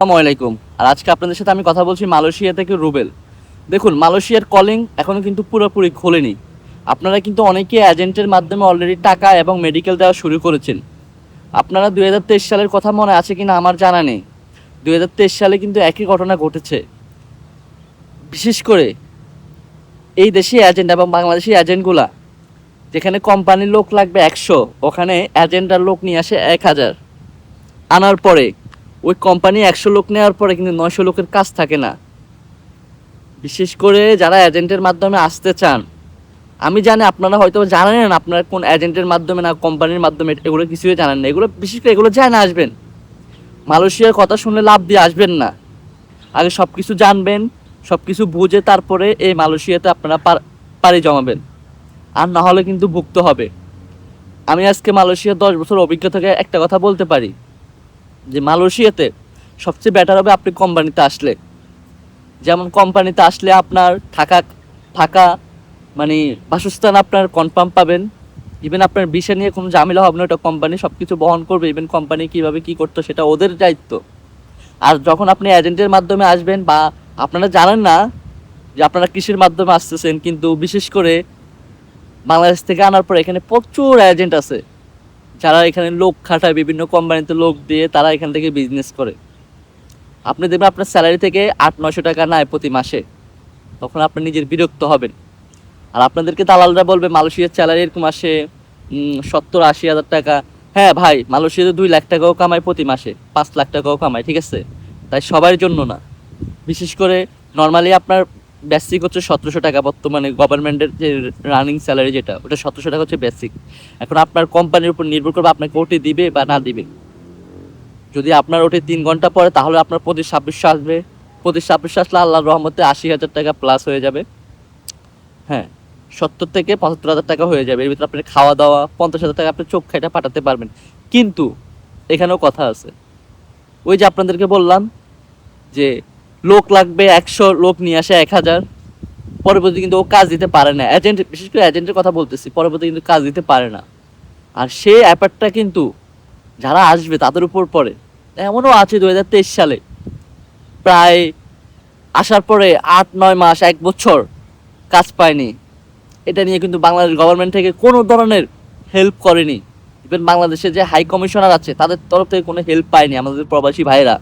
আসসালামু আলাইকুম। আর আজকে আপনাদের সাথে আমি কথা বলছি মালয়েশিয়া থেকে রুবেল। দেখুন, মালয়েশিয়ার কলিং এখনও কিন্তু পুরোপুরি খোলেনি। আপনারা কিন্তু অনেকে এজেন্টের মাধ্যমে অলরেডি টাকা এবং মেডিকেল দেওয়া শুরু করেছেন। আপনারা 2023 সালের কথা মনে আছে কিনা আমার জানা নেই। 2023 সালে কিন্তু একই ঘটনা ঘটেছে। বিশেষ করে এই দেশি এজেন্ট এবং বাংলাদেশি এজেন্টগুলা, যেখানে কোম্পানির লোক লাগবে 100, ওখানে এজেন্টার লোক নিয়ে আসে 1000। আনার পরে ওই কোম্পানি 100 লোক নেওয়ার পরে কিন্তু 900 লোকের কাজ থাকে না। বিশেষ করে যারা এজেন্টের মাধ্যমে আসতে চান, আমি জানি আপনারা হয়তো জানেন না আপনার কোন এজেন্টের মাধ্যমে না কোম্পানির মাধ্যমে, এগুলো কিছুই জানেন না। এগুলো বিশেষ করে এগুলো যায় না আসবেন। মালয়েশিয়ার কথা শুনলে লাভ দিয়ে আসবেন না। আগে সব কিছু জানবেন, সব কিছু বুঝে তারপরে এই মালয়েশিয়াতে আপনারা পাড়ি জমাবেন। আর না হলে কিন্তু ভুগতে হবে। আমি আজকে মালয়েশিয়ার 10 বছর অভিজ্ঞতা থেকে একটা কথা বলতে পারি যে মালয়েশিয়াতে সবচেয়ে বেটার হবে আপনি কোম্পানিতে আসলে। যেমন কোম্পানিতে আসলে আপনার থাকা মানে বাসস্থান আপনার কনফার্ম পাবেন। ইভেন আপনার ভিসা নিয়ে কোনো ঝামেলা হবে না, ওটা কোম্পানি সব কিছু বহন করবে। ইভেন কোম্পানি কীভাবে কী করতো সেটা ওদের দায়িত্ব। আর যখন আপনি এজেন্টের মাধ্যমে আসবেন, বা আপনারা জানেন না যে আপনারা কিসের মাধ্যমে আসতেছেন, কিন্তু বিশেষ করে বাংলাদেশ থেকে আনার পর এখানে প্রচুর এজেন্ট আছে যারা এখানে লোক খাটায়, বিভিন্ন কোম্পানিতে লোক দিয়ে তারা এখান থেকে বিজনেস করে। আপনি দেখবেন আপনার স্যালারি থেকে 800-900 টাকা নেয় প্রতি মাসে, তখন আপনি নিজের বিরক্ত হবেন। আর আপনাদেরকে দালালরা বলবে মালয়েশিয়ার স্যালারি এরকম মাসে 70-80 হাজার টাকা। হ্যাঁ ভাই, মালয়েশিয়াতে 2 লাখ টাকাও কামায় প্রতি মাসে, 5 লাখ টাকাও কামায়, ঠিক আছে? তাই সবার জন্য না। বিশেষ করে নর্মালি আপনার বেসিক হচ্ছে 1700 টাকা, বর্তমানে গভর্নমেন্টের যে রানিং স্যালারি যেটা, ওটা 1700 টাকা হচ্ছে বেসিক। এখন আপনার কোম্পানির উপর নির্ভর করবে আপনাকে ওটি দিবে বা না দিবে। যদি আপনার ওটি 3 ঘন্টা পরে, তাহলে আপনার প্রতি 2600 আসবে। প্রতি 2600 আসলে আল্লাহর রহমতে 80,000 টাকা প্লাস হয়ে যাবে। হ্যাঁ, 70 থেকে 75,000 টাকা হয়ে যাবে। এর ভিতরে আপনার খাওয়া দাওয়া 50,000 টাকা আপনি চোখ খাইটা পাঠাতে পারবেন। কিন্তু এখানেও কথা আছে। ওই যে আপনাদেরকে বললাম যে লোক লাগবে 100, লোক নিয়ে আসে 1000, পরবর্তী কিন্তু ও কাজ দিতে পারে না। এজেন্ট, বিশেষ করে এজেন্টের কথা বলতেছি, পরবর্তী কিন্তু কাজ দিতে পারে না। আর সেই ব্যাপারটা কিন্তু যারা আসবে তাদের উপর পড়ে। এমনও আছে 2023 সালে প্রায় আসার পরে 8-9 মাস, 1 বছর কাজ পায়নি। এটা নিয়ে কিন্তু বাংলাদেশ গভর্নমেন্ট থেকে কোনো ধরনের হেল্প করেনি। ইভেন বাংলাদেশের যে হাই কমিশনার আছে তাদের তরফ থেকে কোনো হেল্প পায়নি আমাদের প্রবাসী ভাইরা।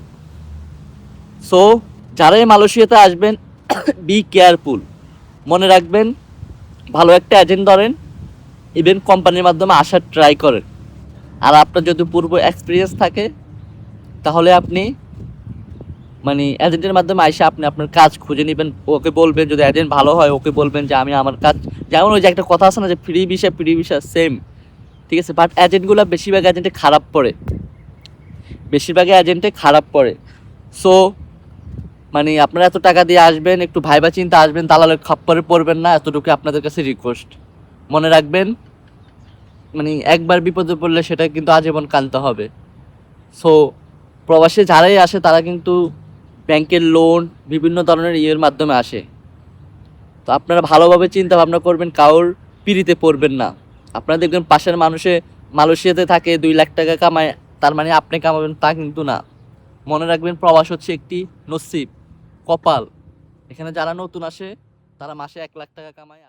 সো যারাই মালয়েশিয়াতে আসবেন, বি কেয়ারফুল। মনে রাখবেন, ভালো একটা এজেন্ট ধরেন, ইভেন কোম্পানির মাধ্যমে আসার ট্রাই করেন। আর আপনার যদি পূর্ব এক্সপিরিয়েন্স থাকে, তাহলে আপনি এজেন্টের মাধ্যমে আইসা আপনি আপনার কাজ খুঁজে নেবেন। ওকে বলবেন, যদি এজেন্ট ভালো হয় ওকে বলবেন যে আমি আমার কাজ, যেমন ওই যে একটা কথা আছে না যে ফ্রি ভিসা সেম, ঠিক আছে? বাট এজেন্টগুলো বেশিরভাগ এজেন্টে খারাপ পড়ে। সো আপনারা এত টাকা দিয়ে আসবেন, একটু ভাইবা চিন্তা আসবেন, দালালের খপ্পরে পড়বেন না, এতটুকু আপনাদের কাছে রিকোয়েস্ট। মনে রাখবেন, একবার বিপদে পড়লে সেটা কিন্তু আজীবন কাঁদতে হবে। সো প্রবাসে যারাই আসে তারা কিন্তু ব্যাংকের লোন, বিভিন্ন ধরনের ইয়ের মাধ্যমে আসে। তো আপনারা ভালোভাবে চিন্তা ভাবনা করবেন, কারোর পিড়িতে পড়বেন না। আপনারা দেখবেন পাশের মানুষে মালয়েশিয়াতে থাকে 2 লাখ টাকা কামায়, তার মানে আপনি কামাবেন তা কিন্তু না। মনে রাখবেন, প্রবাস হচ্ছে একটি নসিব, কপাল। এখানে যারা নতুন আসে তারা মাসে 1 লাখ টাকা কামায়।